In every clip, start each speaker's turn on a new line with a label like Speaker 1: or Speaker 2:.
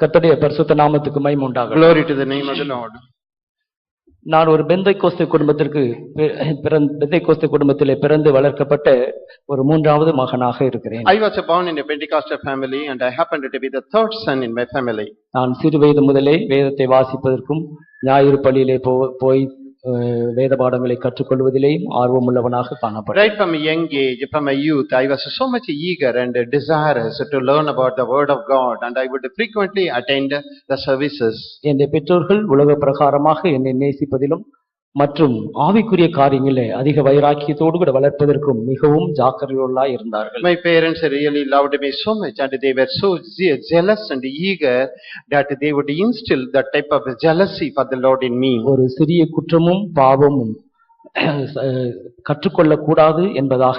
Speaker 1: கர்த்தருடைய பரிசுத்த நாமத்துக்கு மகிமை உண்டாகட்டும்.
Speaker 2: Glory to the name of the Lord.
Speaker 1: நான் ஒரு பெந்தைக்கோஸ்து குடும்பத்திலே பிறந்து வளர்க்கப்பட்ட ஒரு மூன்றாவது மகனாக இருக்கிறேன்.
Speaker 2: I was born in a Pentecostal family and I happened to be the third son in my family.
Speaker 1: நான் சிறு வயது முதலே வேதத்தை வாசிப்பதற்கும் ஞாயிறு பள்ளியிலே போய் வேத பாடங்களை கற்றுக்கொள்வதிலேயும் ஆர்வமுள்ளவனாக காணப்பட்டேன்.
Speaker 2: Right from a young age, from my youth, I was so much eager and desirous to learn about the word of God, and I would frequently attend the services.
Speaker 1: என்னுடைய பெற்றோர்கள் உலக பிரகாரமாக என்னை நேசிப்பதிலும் மற்றும் ஆவிக்குரிய காரியங்களே அதிக வைராக்கியத்தோடு கூட வளர்ப்பதற்கும் மிகவும் ஜாக்கிரதையுள்ளவர்களாய் இருந்தார்கள்.
Speaker 2: My parents really loved me so much and they were so jealous and eager that they would instill that type of jealousy for the Lord in me.
Speaker 1: ஒரு சிறிய குற்றமும் பாவமும் கற்றுக்கொள்ளக்கூடாது என்பதாக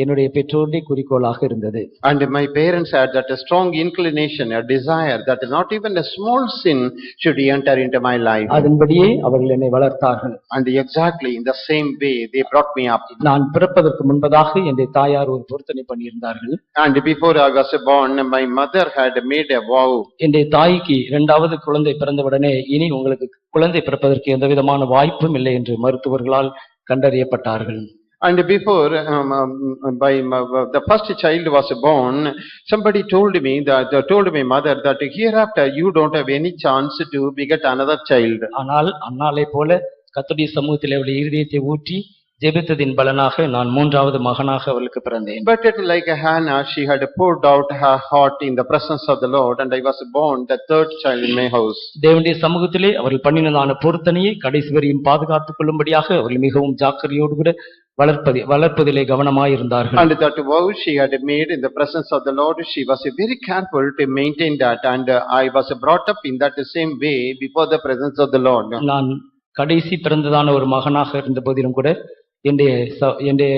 Speaker 1: என்னுடைய பெற்றோருடைய குறிக்கோளாக இருந்தது.
Speaker 2: And my parents had that a strong inclination, a desire that not even a small sin should enter into my life.
Speaker 1: அதன்படியே அவர்கள் என்னை வளர்த்தார்கள்.
Speaker 2: And exactly in the same way they brought me up.
Speaker 1: நான் பிறப்பதற்கு முன்பதாக என்னுடைய தாயார் ஒரு பொருத்தனை பண்ணியிருந்தார்கள்.
Speaker 2: And before I was born, my mother had made a vow.
Speaker 1: என்னுடைய தாய்க்கு இரண்டாவது குழந்தை பிறந்தவுடனே இனி உங்களுக்கு குழந்தை பிறப்பதற்கு எந்த விதமான வாய்ப்பும் இல்லை என்று மருத்துவர்களால் கண்டறியப்பட்டார்கள்.
Speaker 2: And before the first child was born, somebody told my mother that hereafter you don't have any chance to beget another child.
Speaker 1: ஆனால் அன்னாளை போல கர்த்தருடைய சமூகத்தில் அவளுடைய இருதயத்தை ஊற்றி ஜெபித்ததின் பலனாக நான் மூன்றாவது மகனாக அவளுக்கு பிறந்தேன்.
Speaker 2: But like Hannah, she had poured out her heart in the presence of the Lord, and I was born the third child in my house.
Speaker 1: தேவனுடைய சமூகத்திலே அவர்கள் பண்ணினதான பொருத்தனையை கடைசி வரையும் பாதுகாத்துக் கொள்ளும்படியாக அவர்கள் மிகவும் ஜாக்கிரதையோடு கூட வளர்ப்பதிலே கவனமாய் இருந்தார்கள்.
Speaker 2: And that vow she had made in the presence of the Lord, she was very careful to maintain that, and I was brought up in that same way before the presence of the Lord.
Speaker 1: நான் கடைசி பிறந்ததான ஒரு மகனாக இருந்த போதிலும் கூட என்னுடைய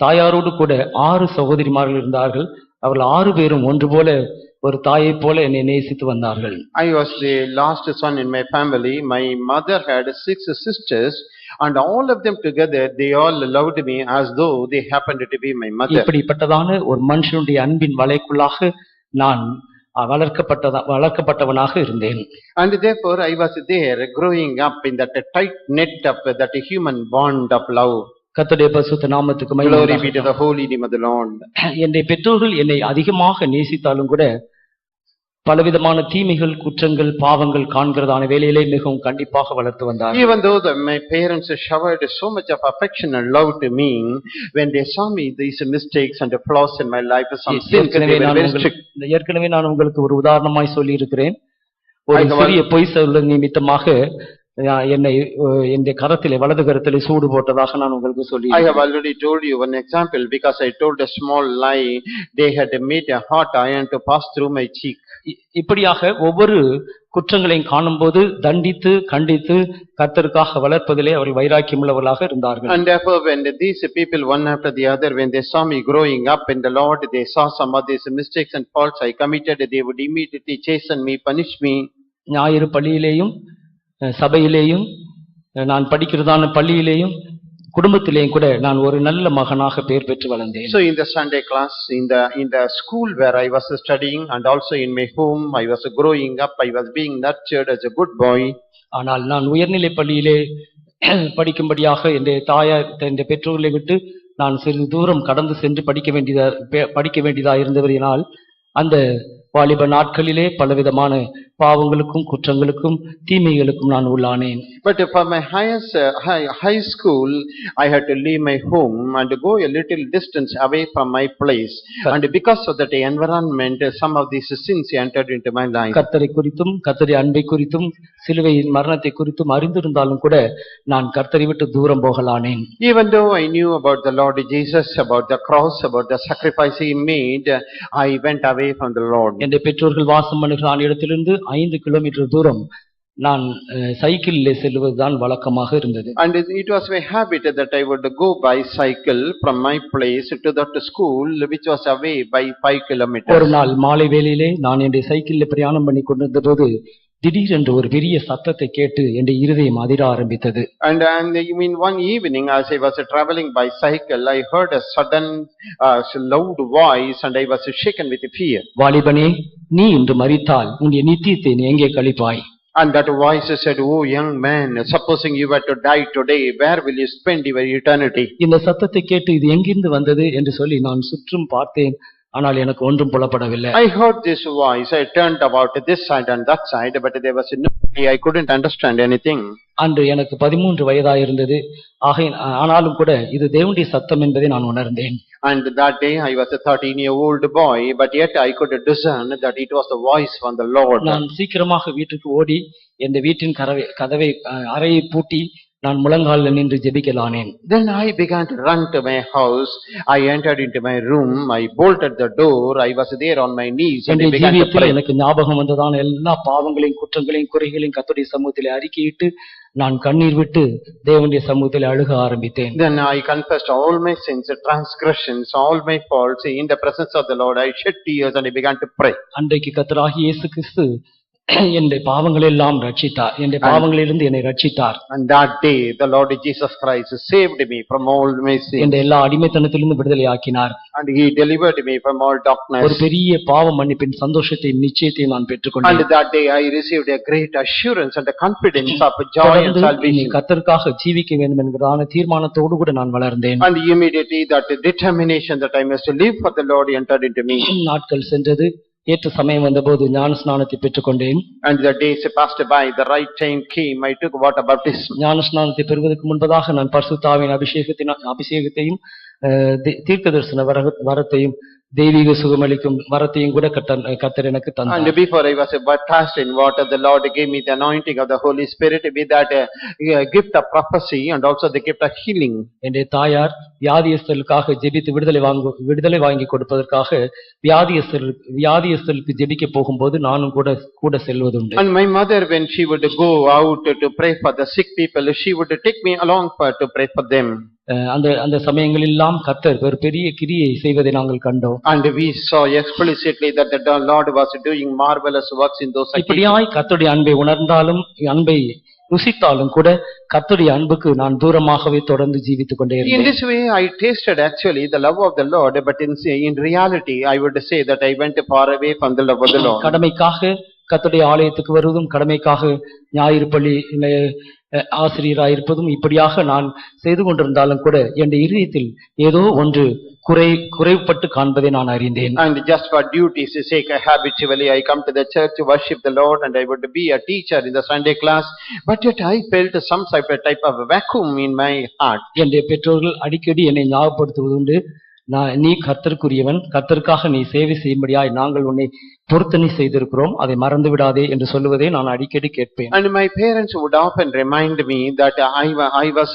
Speaker 1: தாயாரோடு கூட 6 சகோதரிமார்கள் இருந்தார்கள். அவர்கள் 6 பேரும் ஒன்று போல ஒரு தாயை போல என்னை நேசித்து வந்தார்கள்.
Speaker 2: I was the last son in my family. My mother had 6 sisters, and all of them together they all loved me as though they happened to be my mother.
Speaker 1: இப்படிப்பட்டதான ஒரு மனுஷனுடைய அன்பின் வலைக்குள்ளாக நான் வளர்க்கப்பட்டவனாக இருந்தேன்.
Speaker 2: And therefore I was there growing up in that tight net of that human bond of love.
Speaker 1: கர்த்தருடைய பரிசுத்த நாமத்துக்கு மகிமை.
Speaker 2: Glory be to the holy name of the Lord.
Speaker 1: என்னுடைய பெற்றோர்கள் என்னை அதிகமாக நேசித்தாலும் கூட பலவிதமான தீமைகள், குற்றங்கள், பாவங்கள் காண்கிறதான வேளையிலே மிகவும் கண்டிப்பாக வளர்த்து வந்தார்கள்.
Speaker 2: Even though my parents showered so much of affection and love to me, when they saw me these mistakes and the flaws in my life, some sins, they were very strict.
Speaker 1: ஏற்கனவே நான் உங்களுக்கு ஒரு உதாரணமாய் சொல்லி இருக்கிறேன். ஒரு சிறிய பொய் சொல்ல நிமித்தமாக என்னை இந்த கரத்திலே வலது கரத்திலே சூடு போட்டதாக நான் உங்களுக்கு சொல்லி.
Speaker 2: I have already told you one example because I told a small lie. They had made a hot iron to pass through my cheek.
Speaker 1: இப்படியாக ஒவ்வொரு குற்றங்களையும் காணும்போது தண்டித்து கண்டித்து கர்த்தருக்காக வளர்ப்பதிலே அவர்கள் வைராக்கியமுள்ளவர்களாக இருந்தார்கள்.
Speaker 2: And therefore when these people one after the other, when they saw me growing up in the Lord, they saw some of these mistakes and faults I committed, they would immediately chasten me, punish me.
Speaker 1: ஞாயிறு பள்ளியிலேயும் சபையிலேயும் நான் படிக்கிறதான பள்ளியிலேயும் குடும்பத்திலேயும் கூட நான் ஒரு நல்ல மகனாக பெயர் பெற்று வளர்ந்தேன்.
Speaker 2: So in the Sunday class, in the school where I was studying, and also in my home, I was growing up, I was being nurtured as a good boy.
Speaker 1: ஆனால் நான் உயர்நிலை பள்ளியிலே படிக்கும்படியாக என்னுடைய பெற்றோர்களை விட்டு நான் சிறிது தூரம் கடந்து சென்று படிக்க வேண்டியதா இருந்தவரினால் அந்த வாலிப நாட்களிலே பலவிதமான பாவங்களுக்கும் குற்றங்களுக்கும் தீமைகளுக்கும் நான் உள்ளானேன்.
Speaker 2: But for my high school, I had to leave my home and go a little distance away from my place. And because of that environment, some of these sins entered into my life.
Speaker 1: கர்த்தரை குறித்தும் கர்த்தருடைய அன்பை குறித்தும் சிலுவையின் மரணத்தை குறித்தும் அறிந்திருந்தாலும் கூட நான் கர்த்தரை விட்டு தூரம் போகலானேன்.
Speaker 2: Even though I knew about the Lord Jesus, about the cross, about the sacrifice he made, I went away from the Lord.
Speaker 1: என்னுடைய பெற்றோர்கள் வாசம் பண்ணுகிற இடத்திலிருந்து 5 கிலோமீட்டர் தூரம் நான் சைக்கிளிலே செல்வதுதான் வழக்கமாக இருந்தது.
Speaker 2: And it was my habit that I would go by cycle from my place to that school, which was away by 5 kilometers.
Speaker 1: ஒரு நாள் மாலை வேளையிலே நான் என்னுடைய சைக்கிளில் பிரயாணம் பண்ணி கொண்டிருந்த போது திடீரென்று ஒரு பெரிய சத்தத்தை கேட்டு என் இருதயம் அதிர ஆரம்பித்தது.
Speaker 2: And you mean one evening as I was traveling by cycle, I heard a sudden loud voice and I was shaken with fear.
Speaker 1: வாலிபனே, நீ இன்று மரித்தால் உன்னுடைய நித்தியத்தை நீ எங்கே கழிப்பாய்?
Speaker 2: And that voice said, "Oh young man, supposing you were to die today, where will you spend your eternity?"
Speaker 1: இந்த சத்தத்தை கேட்டு இது எங்கிருந்து வந்தது என்று சொல்லி நான் சுற்றும் பார்த்தேன். ஆனால் எனக்கு ஒன்றும் புலப்படவில்லை.
Speaker 2: I heard this voice. I turned about this side and that side, but there was nobody. I couldn't understand anything.
Speaker 1: அன்று எனக்கு 13 வயதாயிருந்தது. ஆனாலும் கூட இது தேவனுடைய சத்தம் என்பதை நான் உணர்ந்தேன்.
Speaker 2: And that day I was a 13-year-old boy, but yet I could discern that it was the voice from the Lord.
Speaker 1: நான் சீக்கிரமாக வீட்டுக்கு ஓடி என் வீட்டின் கதவை அறையை பூட்டி நான் முழங்காலில் நின்று ஜெபிக்கலானேன்.
Speaker 2: Then I began to run to my house. I entered into my room. I bolted the door. I was there on my knees and I began to pray.
Speaker 1: எனக்கு ஞாபகம் வந்ததான எல்லா பாவங்களையும் குற்றங்களையும் குறைகளையும் கர்த்தருடைய சமூகத்திலே அறிக்கையிட்டு நான் கண்ணீர் விட்டு தேவனுடைய சமூகத்திலே அழுக ஆரம்பித்தேன்.
Speaker 2: Then I confessed all my sins, transgressions, all my faults in the presence of the Lord. I shed tears and I began to pray.
Speaker 1: அன்றைக்கு கர்த்தராகிய இயேசு கிறிஸ்து என்னுடைய பாவங்களை எல்லாம் ரட்சித்தார். என்னுடைய பாவங்களிலிருந்து என்னை ரட்சித்தார்.
Speaker 2: And that day the Lord Jesus Christ saved me from all my sins.
Speaker 1: என்னை எல்லா அடிமைத்தனத்திலிருந்து விடுதலையாக்கினார்.
Speaker 2: And he delivered me from all darkness.
Speaker 1: ஒரு பெரிய பாவ மன்னிப்பின் சந்தோஷத்தையும் நிச்சயத்தையும் நான் பெற்றுக்கொண்டேன்.
Speaker 2: And that day I received a great assurance and a confidence of joy and salvation.
Speaker 1: கர்த்தருக்காக ஜீவிக்க வேண்டும் என்கிறதான தீர்மானத்தோடு கூட நான் வளர்ந்தேன்.
Speaker 2: And immediately that determination that I must live for the Lord entered into me.
Speaker 1: நாட்கள் சென்றது. ஏற்ற சமயம் வந்தபோது ஞான ஸ்நானத்தை பெற்றுக்கொண்டேன்.
Speaker 2: And the days passed by, the right time came, I took water baptism.
Speaker 1: ஞான ஸ்நானத்தை பெறுவதற்கு முன்பதாக நான் பரிசுத்த ஆவியின் அபிஷேகத்தையும் தீர்க்கதரிசன வரத்தையும் தெய்வீக சுகமளிக்கும் வரத்தையும் கூட கர்த்தர் எனக்கு தந்தார்.
Speaker 2: And before I was baptized in water, the Lord gave me the anointing of the Holy Spirit with that gift of prophecy and also the gift of healing.
Speaker 1: என்னுடைய தாயார் வியாதியஸ்தர்களுக்காக ஜெபித்து விடுதலை வாங்கி கொடுப்பதற்காக வியாதியஸ்தர்களுக்கு ஜெபிக்க போகும்போது நானும் கூட செல்வதுண்டு.
Speaker 2: And my mother, when she would go out to pray for the sick people, she would take me along to pray for them.
Speaker 1: அந்த சமயங்களெல்லாம் கர்த்தர் ஒரு பெரிய கிரியை செய்வதை நாங்கள் கண்டோம்.
Speaker 2: And we saw explicitly that the Lord was doing marvelous works in those occasions.
Speaker 1: இப்படியாய் கர்த்தருடைய அன்பை உணர்ந்தாலும் அன்பை ருசித்தாலும் கூட கர்த்தருடைய அன்புக்கு நான் தூரமாகவே தொடர்ந்து ஜீவித்துக் கொண்டே இருந்தேன்.
Speaker 2: In this way I tasted actually the love of the Lord, but in reality I would say that I went far away from the love of the Lord.
Speaker 1: கடமைக்காக கர்த்தருடைய ஆலயத்துக்கு வருவதும் கடமைக்காக ஞாயிறு பள்ளி ஆசிரியராயிருப்பதும் இப்படியாக நான் செய்து கொண்டிருந்தாலும் கூட என் இதயத்தில் ஏதோ ஒன்று குறைவுபட்டு காண்பதை நான் அறிந்தேன்.
Speaker 2: And just for duty's sake, habitually I come to the church to worship the Lord and I would be a teacher in the Sunday class, but yet I felt some type of vacuum in my heart.
Speaker 1: என்னுடைய பெற்றோர்கள் அடிக்கடி என்னை ஞாபகப்படுத்துவதுண்டு, நீ கர்த்தருக்குரியவன், கர்த்தருக்காக நீ சேவை செய்யும்படியாய் நாங்கள் உன்னை பொருத்தனை செய்திருக்கிறோம், அதை மறந்து விடாதே என்று சொல்லுவதை நான் அடிக்கடி கேட்பேன்.
Speaker 2: And my parents would often remind me that I was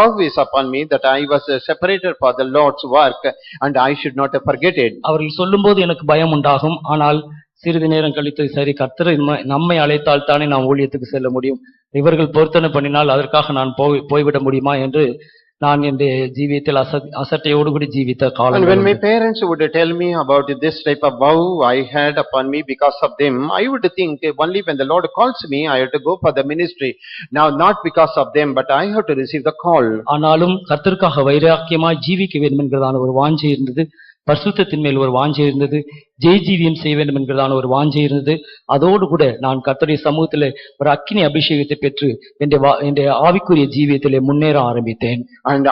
Speaker 2: always upon me that I was separated for the Lord's work and I should not forget it.
Speaker 1: அவர்கள் சொல்லும்போது எனக்கு பயம் உண்டாகும். ஆனால் சிறிது நேரம் கழித்து சரி, கர்த்தர் நம்மை அழைத்தால் தானே நாம் ஊழியத்துக்கு செல்ல முடியும், இவர்கள் பொருத்தனை பண்ணினால் அதற்காக நான் போய்விட முடியுமா என்று நான் என் ஜீவியத்தில் அசட்டையோடு கூட ஜீவித்த காலம்.
Speaker 2: And when my parents would tell me about this type of vow I had upon me because of them, I would think only when the Lord calls me I have to go for the ministry. Now not because of them, but I have to receive the call.
Speaker 1: ஆனாலும் கர்த்தருக்காக வைராக்கியமாய் ஜீவிக்க வேண்டும் என்கிறதான ஒரு வாஞ்சை இருந்தது. பரிசுத்தத்தின் மேல் ஒரு வாஞ்சை இருந்தது. ஜீவியம் செய்ய வேண்டும் என்கிறதான ஒரு வாஞ்சை இருந்தது. அதோடு கூட நான் கர்த்தருடைய சமூகத்திலே ஒரு அக்கினி அபிஷேகத்தை பெற்று என் ஆவிக்குரிய ஜீவியத்திலே முன்னேற ஆரம்பித்தேன்.
Speaker 2: And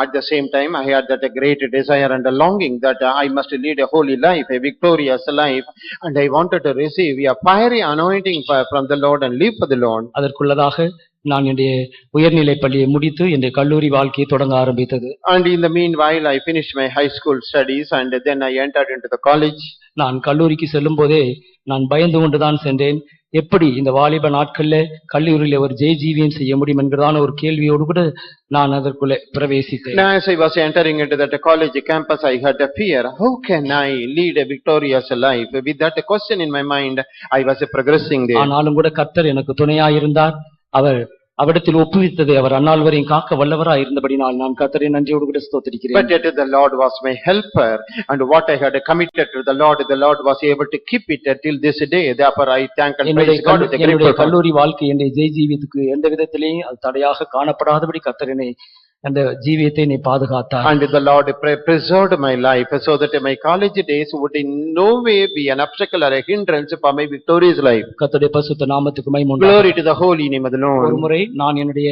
Speaker 2: at the same time I had that great desire and a longing that I must lead a holy life, a victorious life, and I wanted to receive a fiery anointing from the Lord and live for the Lord.
Speaker 1: அதற்குள்ளதாக நான் என்னுடைய உயர்நிலை பள்ளியை முடித்து என்னுடைய கல்லூரி வாழ்க்கையை தொடங்க ஆரம்பித்தது.
Speaker 2: And in the meanwhile I finished my high school studies and then I entered into the college.
Speaker 1: நான் கல்லூரிக்கு செல்லும் போதே நான் பயந்து கொண்டுதான் சென்றேன். எப்படி இந்த வாலிப நாட்கள்ல கல்லூரியில ஒரு ஜீவியம் செய்ய முடியும் என்கிறதான ஒரு கேள்வியோடு கூட நான் அதற்குள்ளே பிரவேசித்தேன்.
Speaker 2: As I was entering into that college campus, I had a fear. How can I lead a victorious life? With that question in my mind, I was progressing there.
Speaker 1: ஆனாலும் கூட கர்த்தர் எனக்கு துணையாயிருந்தார். அவர் அவிடத்தில் ஒப்புவித்ததை அவர் அந்நாள் வரையும் காக்க வல்லவராய் இருந்தபடினால் நான் கர்த்தரை நன்றியோடு கூட ஸ்தோத்திரிக்கிறேன்.
Speaker 2: But yet the Lord was my helper, and what I had committed to the Lord was able to keep it till this day. Therefore I thank and praise God with a
Speaker 1: என்னுடைய
Speaker 2: grateful heart.
Speaker 1: கல்லூரி வாழ்க்கை என்னுடைய ஜெய் ஜீவியத்துக்கு எந்த விதத்திலேயும் அது தடையாக காணப்படாதபடி கர்த்தரனை அந்த ஜீவியத்தை நீ பாதுகாத்தார்.
Speaker 2: And the Lord preserved my life so that my college days would in no way be an obstacle or a hindrance for my victorious life.
Speaker 1: கர்த்தருடைய பரிசுத்த நாமத்துக்கு மகிமை உண்டாகட்டும்.
Speaker 2: Glory to the holy name of the Lord.
Speaker 1: ஒரு முறை நான் என்னுடைய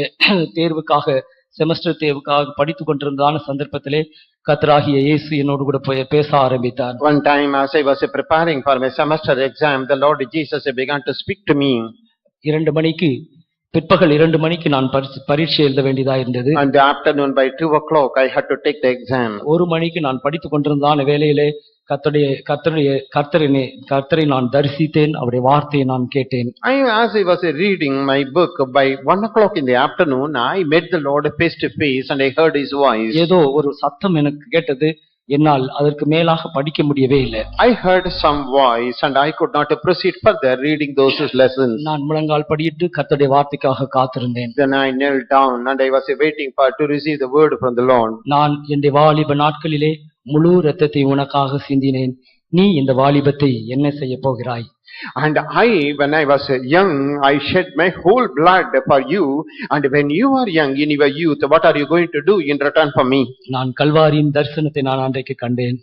Speaker 1: தேர்வுக்காக semester தேர்வுக்காக படித்துக் கொண்டிருந்ததான சந்தர்ப்பத்திலே கர்த்தராகிய இயேசு என்னோடு கூட பேச ஆரம்பித்தார்.
Speaker 2: One time as I was preparing for my semester exam, the Lord Jesus began to speak to me.
Speaker 1: பிற்பகல் 2 மணிக்கு நான் பரீட்சை எழுத வேண்டியதா இருந்தது.
Speaker 2: And the afternoon by 2 o'clock I had to take the exam.
Speaker 1: 1 மணிக்கு நான் படித்துக் கொண்டிருந்ததான வேளையிலே கர்த்தரை நான் தரிசித்தேன், அவருடைய வார்த்தையை நான் கேட்டேன்.
Speaker 2: As I was reading my book by 1 o'clock in the afternoon, I met the Lord face to face and I heard his voice.
Speaker 1: ஏதோ ஒரு சத்தம் எனக்கு கேட்டது, என்னால் அதற்கு மேலாக படிக்க முடியவே இல்லை.
Speaker 2: I heard some voice and I could not proceed further reading those lessons.
Speaker 1: நான் முழங்கால் படியிட்டு கர்த்தருடைய வார்த்தைக்காக காத்திருந்தேன்.
Speaker 2: Then I knelt down and I was waiting to receive the word from the Lord.
Speaker 1: நான் என்னுடைய வாலிப நாட்களிலே முழு இரத்தத்தை உனக்காக சிந்தினேன், நீ இந்த வாலிபத்தை என்ன செய்ய போகிறாய்?
Speaker 2: And when I was young, I shed my whole blood for you. And when you are young in your youth, what are you going to do in return for me?
Speaker 1: நான் கல்வாரியின் தரிசனத்தை நான் அன்றைக்கு கண்டேன்.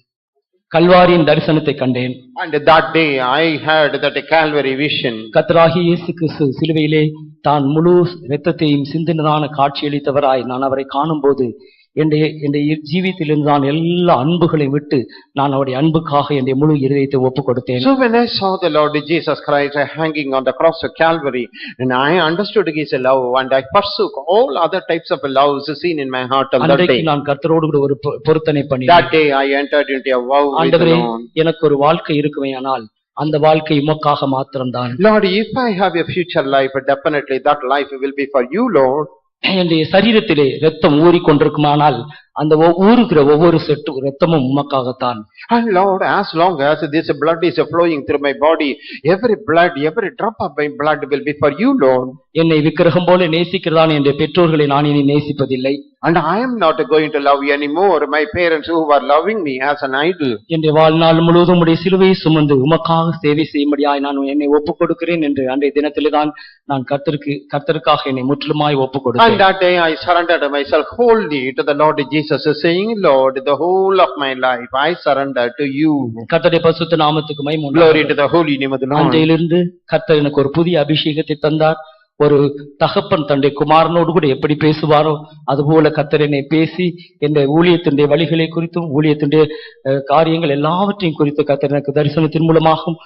Speaker 1: கல்வாரியின் தரிசனத்தை கண்டேன்.
Speaker 2: And that day I had that Calvary vision.
Speaker 1: கர்த்தராகிய இயேசு கிறிஸ்து சிலுவையிலே தான் முழு இரத்தத்தையும் சிந்தினதான காட்சியளித்தவராய் நான் அவரை காணும்போது என்னுடைய ஜீவியத்திலிருந்து நான் எல்லா அன்புகளையும் விட்டு நான் அவருடைய அன்புக்காக என்னுடைய முழு இதயத்தை ஒப்புக் கொடுத்தேன்.
Speaker 2: So when I saw the Lord Jesus Christ hanging on the cross of Calvary, and I understood his love, and I forsook all other types of loves seen in my heart on that day.
Speaker 1: நான் கர்த்தரோடு கூட ஒரு பொருத்தனை பண்ணினேன்.
Speaker 2: That day I entered into a vow with the Lord.
Speaker 1: எனக்கு ஒரு வாழ்க்கை இருக்குமேயானால் அந்த வாழ்க்கை உமக்காக மாத்திரம்தான்.
Speaker 2: Lord, if I have a future life, definitely that life will be for you, Lord.
Speaker 1: என்னுடைய சரீரத்திலே ரத்தம் ஊறிக்கொண்டிருக்குமானால் அந்த ஊறுகிற ஒவ்வொரு சொட்டு ரத்தமும் உமக்காகத்தான்.
Speaker 2: And Lord, as long as this blood is flowing through my body, every drop of my blood will be for you, Lord.
Speaker 1: என்னை விக்கிரகம் போல நேசிக்கிறதான என்னுடைய பெற்றோர்களை நான் இனி நேசிப்பதில்லை.
Speaker 2: And I am not going to love you anymore my parents who were loving me as an idol.
Speaker 1: என்னுடைய வாழ்நாள் முழுவதும் உம்முடைய சிலுவையை சுமந்து உமக்காக சேவை செய்யும்படியாய் நான் என்னை ஒப்புக் கொடுக்கிறேன் என்று அன்றைய தினத்திலே தான் நான் கர்த்தருக்காக என்னை முற்றிலுமாய் ஒப்புக் கொடுத்தேன்.
Speaker 2: And that day I surrendered myself wholly to the Lord Jesus, saying, Lord, the whole of my life I surrender to you.
Speaker 1: கர்த்தருடைய பரிசுத்த நாமத்துக்கு மகிமை உண்டாகட்டும்.
Speaker 2: Glory to the holy name of the Lord.
Speaker 1: அன்றையிலிருந்து கர்த்தர் எனக்கு ஒரு புதிய அபிஷேகத்தை தந்தார். ஒரு தகப்பன் தன்னுடைய குமாரனோடு கூட எப்படி பேசுவாரோ அதுபோல கர்த்தர் என்னை பேசி இந்த ஊழியத்தினுடைய வழிகளை குறித்தும் ஊழியத்தினுடைய காரியங்கள் எல்லாவற்றையும் குறித்து கர்த்தர் எனக்கு தரிசனத்தின் மூலமாகவும்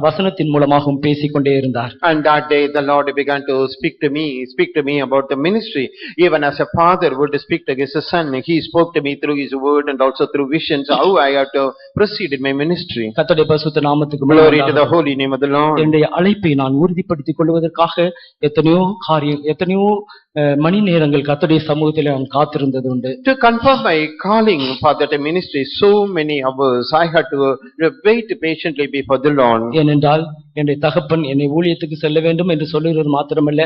Speaker 1: வசனத்தின் மூலமாகவும் பேசிக்கொண்டே இருந்தார்.
Speaker 2: And that day the Lord began to speak to me about the ministry. Even as a father would speak to his son, he spoke to me through his word and also through visions how I have to proceed in my ministry.
Speaker 1: கர்த்தருடைய பரிசுத்த நாமத்துக்கு
Speaker 2: glory to the holy name of the Lord.
Speaker 1: என்னுடைய அழைப்பை நான் உறுதிப்படுத்திக் கொள்வதற்காக எத்தனையோ மணி நேரங்கள் கர்த்தருடைய சமூகத்தில் நான் காத்திருந்தது உண்டு.
Speaker 2: To confirm my calling for that ministry, so many hours I had to wait patiently before the Lord.
Speaker 1: ஏனென்றால் என்னுடைய தகப்பன் என்னை ஊழியத்துக்கு செல்ல வேண்டும் என்று சொல்லுகிறது மாத்திரமல்ல,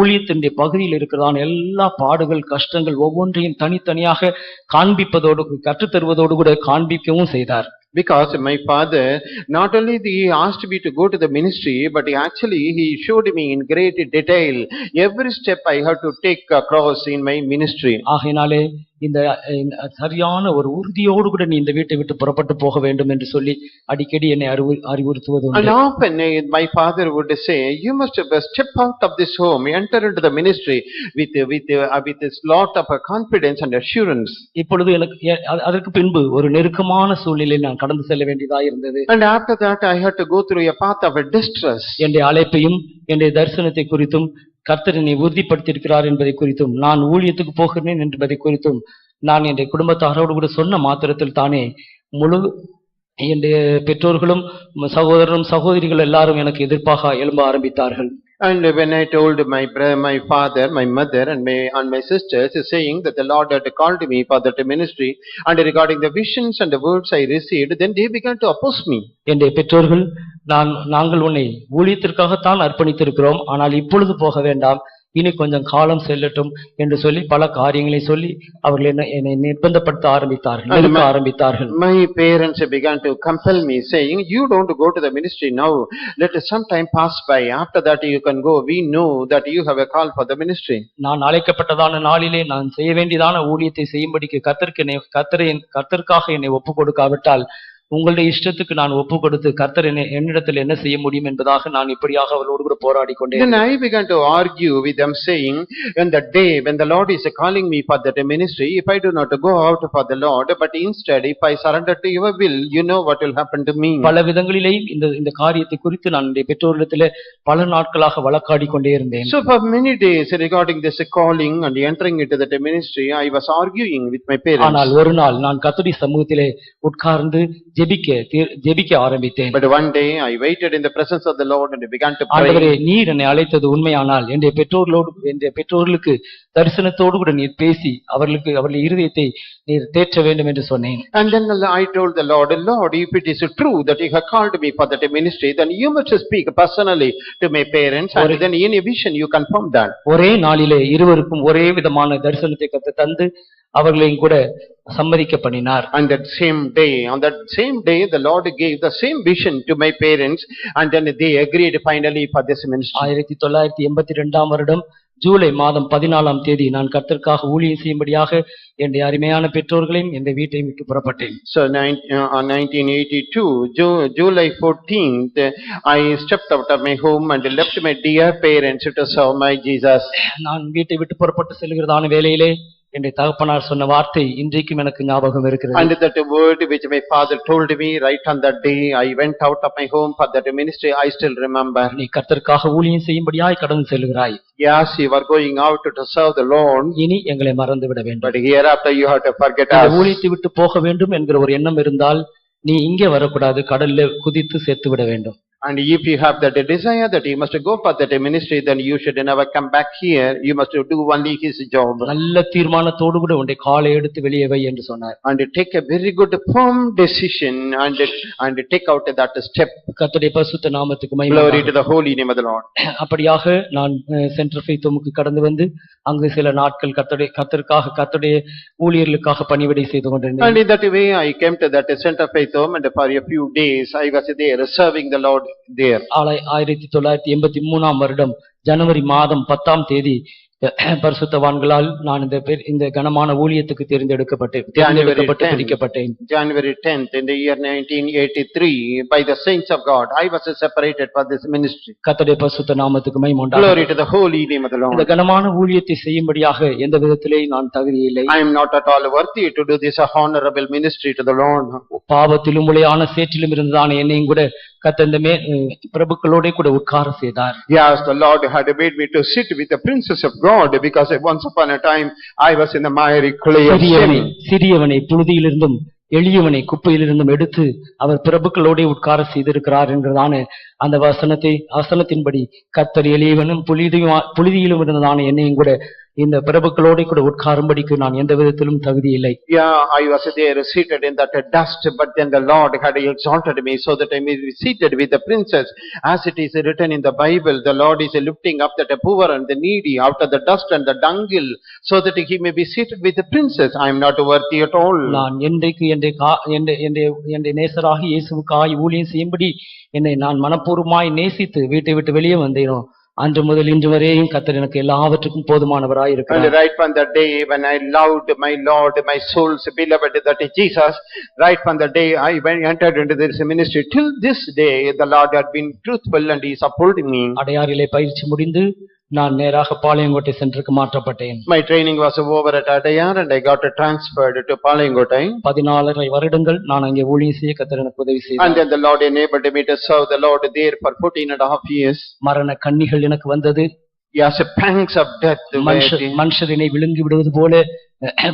Speaker 1: ஊழியத்தினுடைய பகுதியில் இருக்கிறதான எல்லா பாடுகள் கஷ்டங்கள் ஒவ்வொன்றையும் தனித்தனியாக காண்பிப்பதோடு கற்றுத்தருவதோடு கூட காண்பிக்கவும் செய்தார்.
Speaker 2: Because my father not only he asked me to go to the ministry, but he showed me in great detail every step I have to take across in my ministry.
Speaker 1: ஆகையினாலே இந்த சரியான ஒரு உறுதியோடு கூட நீ இந்த வீட்டை விட்டு புறப்பட்டு போக வேண்டும் என்று சொல்லி அடிக்கடி என்னை அறிவுறுத்துவது உண்டு.
Speaker 2: And often my father would say, you must step out of this home, enter into the ministry with this lot of confidence and assurance.
Speaker 1: இப்பொழுது எனக்கு அதற்கு பின்பு ஒரு நெருக்கமான சூழ்நிலை நான் கடந்து செல்ல வேண்டியதாக இருந்தது.
Speaker 2: And after that I had to go through a path of distress.
Speaker 1: என்னுடைய அழைப்பையும் என்னுடைய தரிசனத்தை குறித்தும் கர்த்தர் என்னை உறுதிப்படுத்தியிருக்கிறார் என்பதை குறித்தும் நான் ஊழியத்துக்கு போகிறேன் என்பதை குறித்தும் நான் என்னுடைய குடும்பத்தாரோடு கூட சொன்ன மாத்திரத்தில் தானே முழு என்னுடைய பெற்றோர்களும் சகோதரரும் சகோதரிகள் எல்லாரும் எனக்கு எதிர்ப்பாக எழும்ப ஆரம்பித்தார்கள்.
Speaker 2: And when I told my father, my mother and my sisters, saying that the Lord had called me for that ministry, and regarding the visions and the words I received, then they began to oppose me.
Speaker 1: என்னுடைய பெற்றோர்கள் நாங்கள் உன்னை ஊழியத்திற்காகத்தான் அர்ப்பணித்திருக்கிறோம், ஆனால் இப்பொழுது போக வேண்டாம், இனி கொஞ்சம் காலம் செல்லட்டும் என்று சொல்லி பல காரியங்களை சொல்லி அவர்கள் என்னை நிர்பந்தப்படுத்த ஆரம்பித்தார்கள், நெருக்க ஆரம்பித்தார்கள்.
Speaker 2: My parents began to compel me, saying, "You don't go to the ministry now. Let some time pass by. After that you can go. We know that you have a call for the ministry."
Speaker 1: நான் அழைக்கப்பட்டதான நாளிலே நான் செய்ய வேண்டியதான ஊழியத்தை செய்யும்படிக்கு கர்த்தருக்காக என்னை ஒப்புக் கொடுக்காவிட்டால் உங்களுடைய இஷ்டத்துக்கு நான் ஒப்பு கொடுத்து கர்த்தர் என்னிடத்தில் என்ன செய்ய முடியும் என்பதாக நான் இப்படியாக அவளோடு கூட போராடி கொண்டேன்.
Speaker 2: Then I began to argue with them, saying, "On the day when the Lord is calling me for that ministry, if I do not go out for the Lord, but instead if I surrender to your will, you know what will happen to me."
Speaker 1: பல விதங்களிலேயும் இந்த காரியத்தை குறித்து நான் என்னுடைய பெற்றோரிடத்திலே பல நாட்களாக வழக்காடி கொண்டே இருந்தேன்.
Speaker 2: So for many days regarding this calling and entering into that ministry, I was arguing with my parents.
Speaker 1: ஆனால் ஒரு நாள் நான் கர்த்தருடைய சமூகத்திலே உட்கார்ந்து ஜெபிக்க ஆரம்பித்தேன்.
Speaker 2: But one day I waited in the presence of the Lord and began to pray.
Speaker 1: ஆண்டவரே, நீர் என்னை அழைத்தது உண்மையானால் என்னுடைய பெற்றோர்களுக்கு தரிசனத்தோடு கூட நீர் பேசி அவர்களுடைய இருதயத்தை நீர் தேற்ற வேண்டும் என்று சொன்னேன்.
Speaker 2: And then I told the Lord, "Lord, if it is true that you have called me for that ministry, then you must speak personally to my parents, and then in a vision you confirm that."
Speaker 1: ஒரே நாளிலே இருவருக்கும் ஒரே விதமான தரிசனத்தை கர்த்தர் தந்து அவர்களையும் கூட சம்மதிக்க பண்ணினார்.
Speaker 2: On that same day the Lord gave the same vision to my parents, and then they agreed finally for this ministry.
Speaker 1: 1982 வருடம் ஜூலை மாதம் 14ஆம் தேதி நான் கர்த்தருக்காக ஊழியம் செய்யும்படியாக என்னுடைய அருமையான பெற்றோர்களையும் இந்த வீட்டை விட்டு புறப்பட்டேன்.
Speaker 2: So on 1982 July 14th I stepped out of my home and left my dear parents to serve my Jesus.
Speaker 1: நான் வீட்டை விட்டு புறப்பட்டு செல்கிறதான வேளையிலே என்னுடைய தகப்பனார் சொன்ன வார்த்தை இன்றைக்கும் எனக்கு ஞாபகம் இருக்கிறது.
Speaker 2: And that word which my father told me right on that day I went out of my home for that ministry, I still remember.
Speaker 1: நீ கர்த்தருக்காக ஊழியம் செய்யும்படியாய் கடந்து செல்கிறாய்.
Speaker 2: Yes, you are going out to serve the Lord.
Speaker 1: இனி எங்களை மறந்து விட வேண்டும்.
Speaker 2: But hereafter you have to forget us.
Speaker 1: இந்த ஊழியத்தை விட்டு போக வேண்டும் என்கிற ஒரு எண்ணம் இருந்தால் நீ இங்கே வரக்கூடாது, கடல்ல குதித்து செத்து விட வேண்டும்.
Speaker 2: And if you have that desire that you must go for that ministry, then you should never come back here. You must do only his job.
Speaker 1: நல்ல தீர்மானத்தோடு கூட உன்னை காலை எடுத்து வெளியே வை என்று சொன்னார்.
Speaker 2: And take a very good firm decision and take out that step.
Speaker 1: கர்த்தருடைய பரிசுத்த நாமத்துக்கு மகிமை.
Speaker 2: Glory to the holy name of the Lord.
Speaker 1: அப்படியாக நான் சென்டர் ஃபெய்த்ஹோமுக்கு கடந்து வந்து அங்கு சில நாட்கள் கர்த்தருடைய ஊழியர்களுக்காக பணிவிடை செய்து கொண்டிருந்தேன்.
Speaker 2: And in that way I came to that center faithhome, and for a few days I was there serving the Lord there.
Speaker 1: 1983 வருடம் ஜனவரி மாதம் 10ஆம் தேதி பரிசுத்தவான்களால் நான் இந்த கனமான ஊழியத்துக்கு தேர்ந்தெடுக்கப்பட்டு பிரிக்கப்பட்டேன்.
Speaker 2: January 10th in the year 1983 by the saints of God I was separated for this ministry.
Speaker 1: கர்த்தருடைய பரிசுத்த நாமத்துக்கு மகிமை உண்டாகட்டும்.
Speaker 2: Glory to the holy name of the Lord.
Speaker 1: இந்த கனமான ஊழியத்தை செய்யும்படியாக எந்த விதத்திலே நான் தகுதி இல்லை.
Speaker 2: I am not at all worthy to do this honorable ministry to the Lord.
Speaker 1: பாவத்திலும் உளையான சேற்றிலும் இருந்ததான என்னையும் கூட கர்த்தர் இந்த பிரபுக்களோட கூட உட்கார செய்தார்.
Speaker 2: Yes, the Lord had made me to sit with the princes of God, because once upon a time I was in the miry clay of sin.
Speaker 1: சிறியவனை புழுதியிலிருந்தும் எளியவனை குப்பையிலிருந்தும் எடுத்து அவர் பிரபுக்களோட உட்கார செய்திருக்கிறார் என்கிறதான அந்த வசனத்தின்படி கர்த்தர் எளியவனும் புழுதியிலும் இருந்ததான என்னையும் கூட இந்த பிரபுக்களோட கூட உட்காரும்படிக்கு நான் எந்த விதத்திலும் தகுதி இல்லை.
Speaker 2: Yeah, I was there seated in that dust, but then the Lord had exalted me so that I may be seated with the princes. As it is written in the Bible, the Lord is lifting up the poor and the needy out of the dust and the dunghill, so that he may be seated with the princes. I am not worthy at all.
Speaker 1: நான் என்றைக்கு என்னுடைய நேசராகி இயேசுவுக்காய் ஊழியம் செய்யும்படி என்னை நான் மனப்பூர்வமாய் நேசித்து வீட்டை விட்டு வெளியே வந்தேனோ அன்று முதல் இன்று வரையும் கர்த்தர் எனக்கு எல்லாவற்றுக்கும் போதுமானவராய் இருக்கிறார்.
Speaker 2: And right from the day when I loved my Lord, my soul's beloved, that is Jesus, right from the day I entered into this ministry till this day, the Lord had been truthful and he is upholding me.
Speaker 1: அடையாறிலே பயிற்சி முடிந்து நான் நேராக பாளையங்கோட்டை சென்டருக்கு மாற்றப்பட்டேன்.
Speaker 2: My training was over at Adayar and I got transferred to Palayangottai.
Speaker 1: 14 வருடங்கள் நான் அங்கே ஊழியம் செய்ய கர்த்தர் எனக்கு உதவி செய்தார்.
Speaker 2: And then the Lord enabled me to serve the Lord there for 14.5 years.
Speaker 1: மரண கண்ணிகள் எனக்கு வந்தது.
Speaker 2: Yes, pangs of death.
Speaker 1: மனுஷரினை விழுங்கி விடுவது போல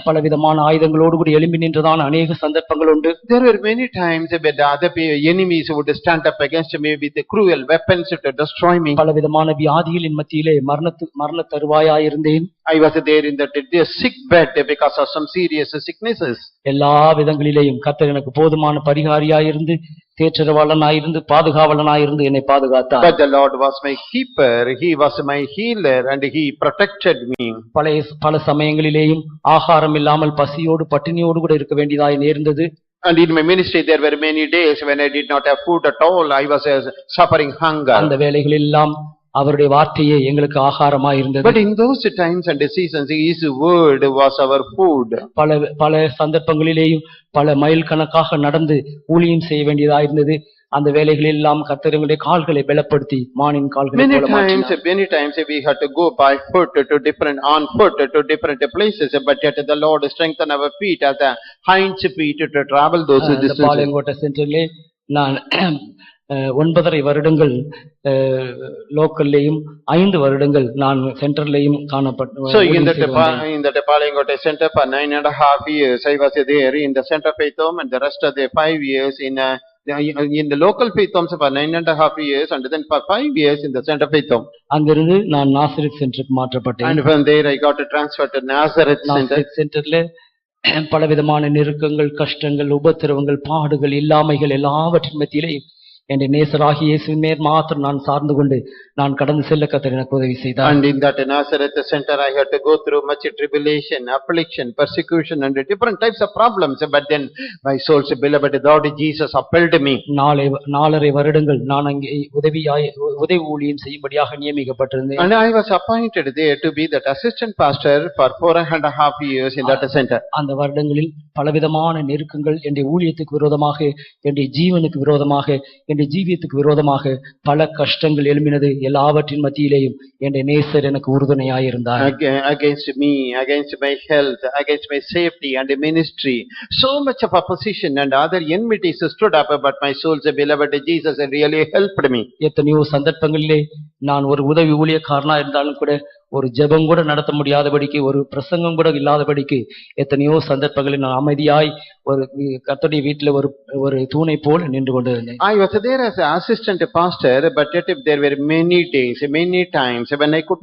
Speaker 1: பலவிதமான ஆயுதங்களோடு கூட எழும்பி நின்றதான அநேக சந்தர்ப்பங்கள் உண்டு.
Speaker 2: There were many times where the other enemies would stand up against me with the cruel weapons to destroy me.
Speaker 1: பலவிதமான வியாதிகளின் மத்தியிலே மரண தருவாயாயிருந்தேன்.
Speaker 2: I was there in the sick bed because of some serious sicknesses.
Speaker 1: எல்லா விதங்களிலேயும் கர்த்தர் எனக்கு போதுமான பரிகாரியாயிருந்து தேற்றரவாளனாயிருந்து பாதுகாவலனாயிருந்து என்னை பாதுகாத்தார்.
Speaker 2: But the Lord was my keeper, he was my healer and he protected me.
Speaker 1: பல சமயங்களிலேயும் ஆகாரம் இல்லாமல் பசியோடு பட்டினியோடு கூட இருக்க வேண்டியதாய் நேர்ந்தது.
Speaker 2: And in my ministry there were many days when I did not have food at all. I was suffering hunger.
Speaker 1: அந்த வேளைகளில் எல்லாம் அவருடைய வார்த்தையே எங்களுக்கு ஆகாரமாய் இருந்தது.
Speaker 2: But in those times and seasons his word was our food.
Speaker 1: பல சந்தர்ப்பங்களிலேயும் பல mile கணக்காக நடந்து ஊழியம் செய்ய வேண்டியதா இருந்தது. அந்த வேளைகளில் எல்லாம் கர்த்தர் எங்களுடைய கால்களை பலப்படுத்தி மானின் கால்களை போல மாற்றினார்.
Speaker 2: Many times we had to go by foot to different places, but yet the Lord strengthened our feet as the hinds feet to travel those distances.
Speaker 1: Palayamkottai சென்டரிலே நான் 9.5 வருடங்கள் லோக்கல்லையும் 5 வருடங்கள் நான் சென்டர்லையும் காணப்பட்டேன்.
Speaker 2: So in the Palangote center for 9.5 years I was there in the center faith home, and the rest of the 5 years in the local faith homes for 9.5 years, and then for 5 years in the center faith home.
Speaker 1: அங்கிருந்து நான் நாசரேத் சென்டருக்கு மாற்றப்பட்டேன்.
Speaker 2: And from there I got transferred to Nazareth
Speaker 1: சென்டர்ல பலவிதமான நெருக்கங்கள், கஷ்டங்கள், உபத்திரவங்கள், பாடுகள், இல்லாமைகள் எல்லாவற்றின் மத்தியிலே என் நேசராகிய இயேசுவின் மேல் மாத்திரம் நான் சார்ந்து கொண்டு நான் கடந்து செல்ல கர்த்தர் எனக்கு உதவி செய்தார்.
Speaker 2: And in that Nazareth center I had to go through much tribulation, affliction, persecution and different types of problems, but then my soul's beloved Lord Jesus upheld me. 4.5 வருடங்கள் நான் அங்கே உதவி ஊழியம் செய்யும்படியாக நியமிக்கப்பட்டிருந்தேன். And I was appointed there to be that assistant pastor for 4.5 years in that center.
Speaker 1: அந்த வருடங்களில் பலவிதமான நெருக்கங்கள் என்னுடைய ஊழியத்துக்கு விரோதமாக, என்னுடைய ஜீவனுக்கு விரோதமாக, என்னுடைய ஜீவியத்துக்கு விரோதமாக பல கஷ்டங்கள் எழும்பினது. எல்லாவற்றின் மத்தியிலேயும் என்னுடைய நேசர் எனக்கு உறுதுணையாய் இருந்தார்.
Speaker 2: Against me, against my health, against my safety and ministry, so much of opposition and other enmities stood up, but my soul's beloved Jesus really helped me.
Speaker 1: எத்தனையோ சந்தர்ப்பங்களிலே நான் ஒரு உதவி ஊழியக்காரனா இருந்தாலும் கூட ஒரு ஜெபம் கூட நடத்த முடியாதபடிக்கு, ஒரு பிரசங்கம் கூட இல்லாதபடிக்கு எத்தனையோ சந்தர்ப்பங்களில் நான் அமைதியாய் ஒரு கர்த்தருடைய வீட்டில் ஒரு தூணை போல் நின்று கொண்டிருந்தேன்.
Speaker 2: I was there as an assistant pastor, but yet there were many days, many times when I could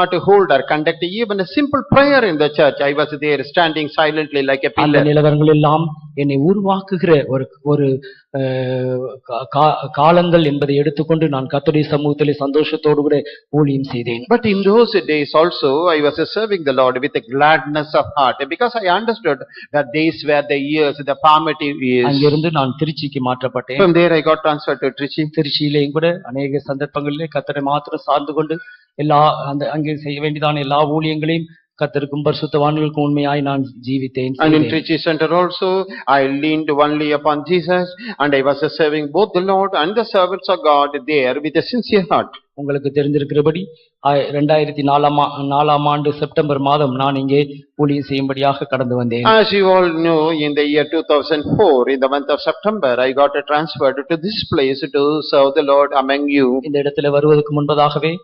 Speaker 2: not hold or conduct even a simple prayer in the church. I was there standing silently like a pillar.
Speaker 1: அந்த நிலவரங்கள் எல்லாம் என்னை உருவாக்குகிற ஒரு காலங்கள் என்பதை எடுத்துக்கொண்டு நான் கர்த்தருடைய சமூகத்திலே சந்தோஷத்தோடு கூட ஊழியம் செய்தேன்.
Speaker 2: But in those days also I was serving the Lord with a gladness of heart, because I understood that these were the years, the formative years.
Speaker 1: அங்கிருந்து நான் திருச்சிக்கு மாற்றப்பட்டேன்.
Speaker 2: From there I got transferred to Trichy.
Speaker 1: திருச்சியிலேயும் கூட அநேக சந்தர்ப்பங்களிலே கர்த்தரை மாத்திரம் சார்ந்து கொண்டு அங்கே செய்ய வேண்டியதான எல்லா ஊழியங்களையும் கர்த்தருக்கும் பரிசுத்தவான்களுக்கும் உண்மையாய் நான் ஜீவித்தேன்.
Speaker 2: And in Trichy center also I leaned only upon Jesus, and I was serving both the Lord and the servants of God there with a sincere heart.
Speaker 1: உங்களுக்கு தெரிந்திருக்கிறபடி 2004 ஆண்டு செப்டம்பர் மாதம் நான் இங்கே ஊழியம் செய்யும்படியாக கடந்து வந்தேன்.
Speaker 2: As you all know, in the year 2004, in the month of September, I got transferred to this place to serve the Lord among you.
Speaker 1: இந்த இடத்துல வருவதற்கு முன்பதாகவே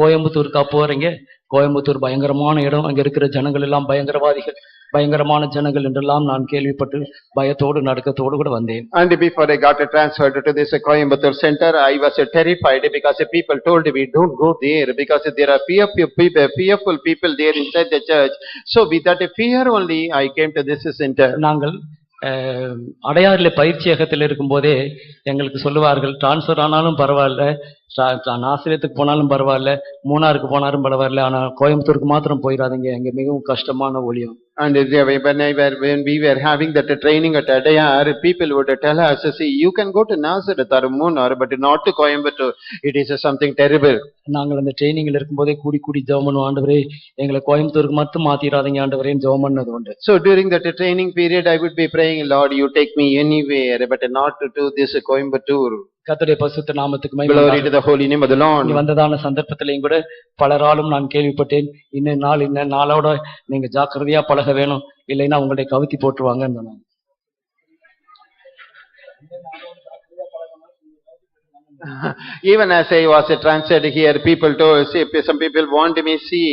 Speaker 1: கோயம்புத்தூருக்கு போறீங்க. கோயம்புத்தூர் பயங்கரமான இடம். அங்க இருக்கிற ஜனங்கள் எல்லாம் பயங்கரவாதிகள், பயங்கரமான ஜனங்கள் என்றெல்லாம் நான் கேள்விப்பட்டு பயத்தோடு நடுக்கத்தோடு கூட வந்தேன்.
Speaker 2: And before I got transferred to this Coimbatore center, I was terrified because the people told me, don't go there because there are fearful people there inside the church. So with that fear only I came to this center.
Speaker 1: நாங்கள் அடையாறுல பயிற்சியகத்தில் இருக்கும் போதே எங்களுக்கு சொல்லுவார்கள், transfer ஆனாலும் பரவாயில்ல, நாசிரியத்துக்கு போனாலும் பரவாயில்ல, மூணாருக்கு போனாலும் பரவாயில்ல, ஆனா கோயம்புத்தூருக்கு மாத்திரம் போயிடாதீங்க, அங்க மிகவும் கஷ்டமான ஊழியம்.
Speaker 2: And when we were having that training at Adayar, people would tell us, see, you can go to Nazareth or Munnar, but not to Coimbatore. It is something terrible.
Speaker 1: நாங்கள் அந்த ட்ரைனிங்ல இருக்கும்போதே கூடி ஜெபம் பண்ணுவோம், ஆண்டவரே எங்களை கோயம்புத்தூருக்கு மட்டும் மாத்திராதீங்க ஆண்டவரே ஜெபம் பண்ணது உண்டு.
Speaker 2: So during that training period I would be praying, Lord, you take me anywhere but not to this Coimbatore.
Speaker 1: கர்த்தருடைய பரிசுத்த நாமத்துக்கு மகிமை.
Speaker 2: Glory to the holy name of the Lord.
Speaker 1: வந்ததான சந்தர்ப்பத்திலையும் கூட பலராலும் நான் கேள்விப்பட்டேன், இன்ன நாளோட நீங்க ஜாக்கிரதையா பழக வேணும், இல்லைன்னா உங்களுடைய கவுத்தி போட்டுருவாங்கன்னு.
Speaker 2: Even as I was translated here, people told, say, some people want me see,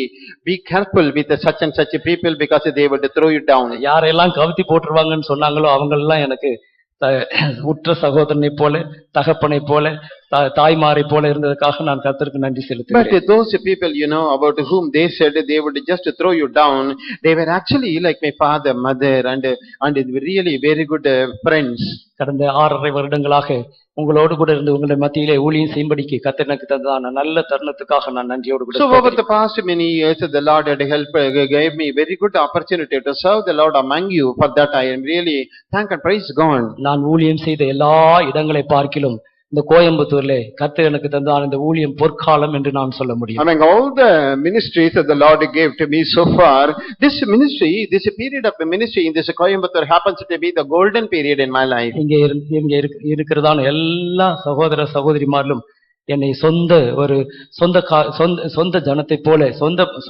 Speaker 2: be careful with such and such people because they would throw you down.
Speaker 1: யாரெல்லாம் கவுத்தி போட்டுருவாங்கன்னு சொன்னாங்களோ அவங்களெல்லாம் எனக்கு உற்ற சகோதரனை போல, தகப்பனை போல, தாய்மாரை போல இருந்ததுக்காக நான் கர்த்தருக்கு நன்றி செலுத்துகிறேன்.
Speaker 2: But those people, about whom they said they would just throw you down, they were actually like my father, mother, and really very good friends.
Speaker 1: கடந்த 6.5 வருடங்களாக உங்களோடு கூட இருந்து உங்களுடைய மத்தியிலே ஊழியம் செய்யும்படிக்கு கர்த்தர் எனக்கு தந்ததான நல்ல தருணத்துக்காக நான் நன்றியோடு கூட
Speaker 2: So over the past many years, the Lord had helped, gave me very good opportunity to serve the Lord among you. For that I am really thank and praise God.
Speaker 1: நான் ஊழியம் செய்த எல்லா இடங்களை பார்க்கிலும் இந்த கோயம்புத்தூர்ல கர்த்தர் எனக்கு தந்ததான இந்த ஊழியம் பொற்காலம் என்று நான் சொல்ல முடியும்.
Speaker 2: Among all the ministries that the Lord gave to me so far, this ministry, this period of ministry in this Coimbatore happens to be the golden period in my life.
Speaker 1: இங்க இருக்கிறதான எல்லா சகோதர சகோதரிமார்களும் என்னை சொந்த ஜனத்தை போல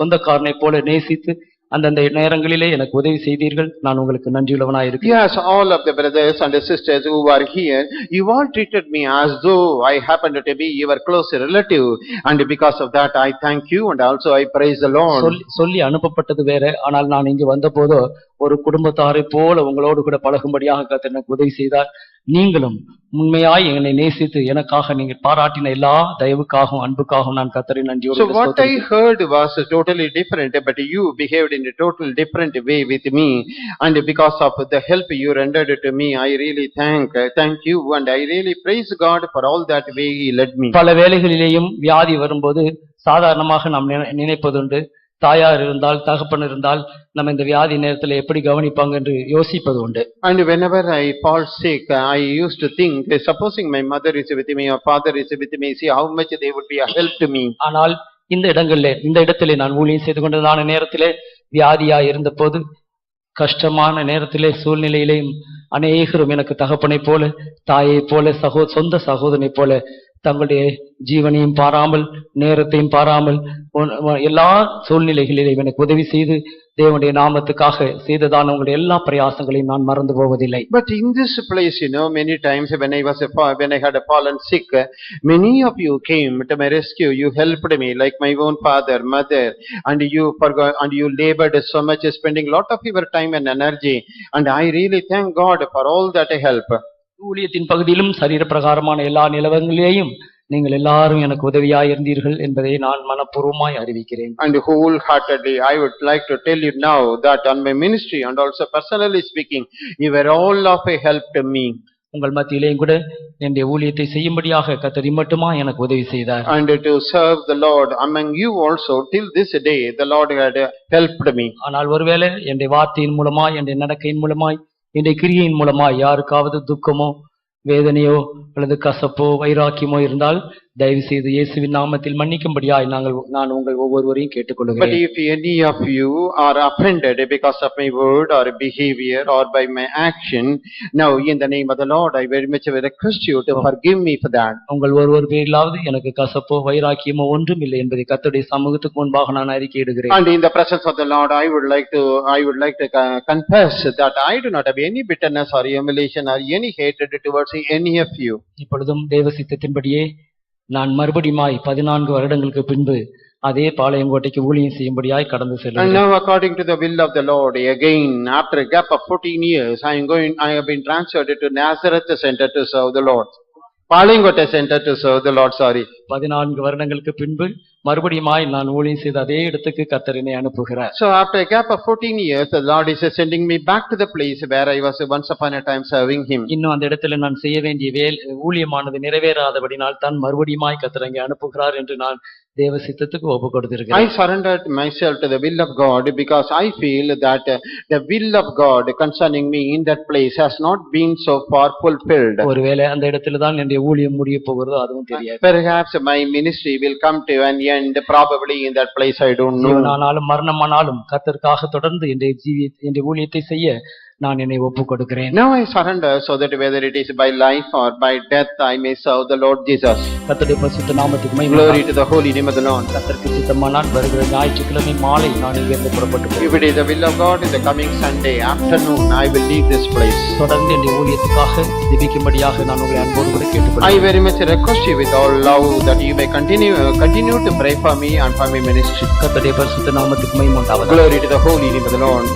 Speaker 1: சொந்தக்காரனை போல நேசித்து அந்தந்த நேரங்களிலே எனக்கு உதவி செய்தீர்கள். நான் உங்களுக்கு நன்றியுள்ளவனாய் இருக்கிறேன்.
Speaker 2: Yes, all of the brothers and the sisters who are here, you all treated me as though I happened to be your close relative, and because of that I thank you and also I praise the Lord.
Speaker 1: சொல்லி அனுப்பப்பட்டது வேற, ஆனால் நான் இங்கு வந்தபோது ஒரு குடும்பத்தாரை போல உங்களோடு கூட பழகும்படியாக கர்த்தர் எனக்கு உதவி செய்தார். நீங்களும் உண்மையாய் என்னை நேசித்து எனக்காக நீங்கள் பாராட்டின எல்லா தயவுக்காகவும் அன்புக்காகவும் நான் கர்த்தரை நன்றியோடு.
Speaker 2: So what I heard was totally different, but you behaved in a total different way with me, and because of the help you rendered to me, I really thank you, and I really praise God for all that way He led me.
Speaker 1: பல வேளைகளிலேயும் வியாதி வரும்போது சாதாரணமாக நாம் நினைப்பதுண்டு, தாயார் இருந்தால் தகப்பன் இருந்தால் நம்ம இந்த வியாதி நேரத்தில் எப்படி கவனிப்பாங்க என்று யோசிப்பது உண்டு.
Speaker 2: And whenever I fall sick, I used to think, supposing my mother is with me or father is with me, see how much they would be a help to me.
Speaker 1: ஆனால் இந்த இடத்திலே நான் ஊழியம் செய்து கொண்டதான நேரத்திலே வியாதியா இருந்த போது கஷ்டமான நேரத்திலே சூழ்நிலையிலேயும் அநேகரும் எனக்கு தகப்பனை போல, தாயை போல, சொந்த சகோதரனை போல தங்களுடைய ஜீவனையும் பாராமல் நேரத்தையும் பாராமல் எல்லா சூழ்நிலைகளிலும் எனக்கு உதவி செய்து தேவனுடைய நாமத்துக்காக செய்ததான உங்களுடைய எல்லா பிரயாசங்களையும் நான் மறந்து போவதில்லை.
Speaker 2: But in this place, many times when I had fallen sick, many of you came to my rescue. You helped me like my own father, mother, and you forgot and you labored so much, spending lot of your time and energy, and I really thank God for all that help.
Speaker 1: ஊழியத்தின் பகுதியிலும் சரீர பிரகாரமான எல்லா நிலவங்களிலேயும் நீங்கள் எல்லாரும் எனக்கு உதவியாய் இருந்தீர்கள் என்பதை நான் மனப்பூர்வமாய் அறிவிக்கிறேன்.
Speaker 2: And wholeheartedly I would like to tell you now that on my ministry and also personally speaking, you were all of a help to me.
Speaker 1: உங்கள் மத்தியிலேயும் கூட என்னுடைய ஊழியத்தை செய்யும்படியாக கர்த்தர் மட்டுமா எனக்கு உதவி செய்தார்.
Speaker 2: And to serve the Lord among you also till this day the Lord had helped me.
Speaker 1: ஆனால் ஒருவேளை என்னுடைய வார்த்தையின் மூலமாய், என்னுடைய நடக்கையின் மூலமாய், என்னுடைய கிரியையின் மூலமாய் யாருக்காவது துக்கமோ வேதனையோ அல்லது கசப்போ வைராக்கியமோ இருந்தால் தயவு செய்து இயேசுவின் நாமத்தில் மன்னிக்கும்படியாய் நான் உங்கள் ஒவ்வொருவரையும் கேட்டுக்கொள்கிறேன்.
Speaker 2: But if any of you are offended because of my word or behavior or by my action, now in the name of the Lord I very much request you to forgive me for that.
Speaker 1: உங்கள் ஒருவர் பேரிலாவது எனக்கு கசப்போ வைராக்கியமோ ஒன்றும் இல்லை என்பதை கர்த்தருடைய சமூகத்துக்கு முன்பாக நான் அறிக்கையிடுகிறேன்.
Speaker 2: And in the presence of the Lord I would like to confess that I do not have any bitterness or emulation or any hatred towards any of you.
Speaker 1: இப்பொழுதும் தேவ சித்தத்தின்படியே நான் மறுபடியுமாய் 14 வருடங்களுக்கு பின்பு அதே பாளையங்கோட்டைக்கு ஊழியம் செய்யும்படியாய் கடந்து செல்கிறேன்.
Speaker 2: And now according to the will of the Lord, again after a gap of 14 years I have been transferred to Nazareth Center to serve the Lord. Palayamkottai Center to serve the Lord, sorry.
Speaker 1: 14 வருடங்களுக்கு பின்பு மறுபடியுமாய் நான் ஊழியம் செய்த அதே இடத்துக்கு கர்த்தர் என்னை அனுப்புகிறார்.
Speaker 2: So after a gap of 14 years the Lord is sending me back to the place where I was once upon a time serving Him.
Speaker 1: இன்னும் அந்த இடத்துல நான் செய்ய வேண்டிய ஊழியமானது நிறைவேறாதபடினால் தான் மறுபடியுமாய் கர்த்தர் அங்கே அனுப்புகிறார் என்று நான் தேவ சித்தத்துக்கு ஒப்பு கொடுத்திருக்கிறேன்.
Speaker 2: I surrendered myself to the will of God because I feel that the will of God concerning me in that place has not been so far fulfilled.
Speaker 1: ஒருவேளை அந்த இடத்துல தான் என்னுடைய ஊழியம் முடிய போகிறதோ அதுவும் தெரியாது.
Speaker 2: Perhaps my ministry will come to an end probably in that place, I don't know.
Speaker 1: ஆனாலும் மரணமானாலும் கர்த்தருக்காக தொடர்ந்து என்னுடைய ஊழியத்தை செய்ய நான் என்னை ஒப்புக் கொடுக்கிறேன்.
Speaker 2: Now I surrender so that whether it is by life or by death, I may serve the Lord Jesus.
Speaker 1: கர்த்தருடைய பரிசுத்த நாமத்துக்கு மகிமை
Speaker 2: Glory
Speaker 1: உண்டாவதாக.
Speaker 2: to the holy name of the Lord.
Speaker 1: கர்த்தருக்கு சித்தமானால் வருகிற ஞாயிற்றுக்கிழமை மாலை நான் இங்கிருந்து புறப்பட்டு போவேன்.
Speaker 2: If it is the will of God, in the coming Sunday afternoon, I will leave this place.
Speaker 1: தொடர்ந்து என்னுடைய ஊழியத்துக்காக ஜெபிக்கும்படியாக நான் உங்களை அன்போடு கூட
Speaker 2: I
Speaker 1: கேட்டுக்கொள்கிறேன்.
Speaker 2: very much request you with all love that you may continue to pray for me and for my ministry.
Speaker 1: கர்த்தருடைய பரிசுத்த நாமத்துக்கு மகிமை உண்டாவதாக.
Speaker 2: Glory to the holy name of the Lord.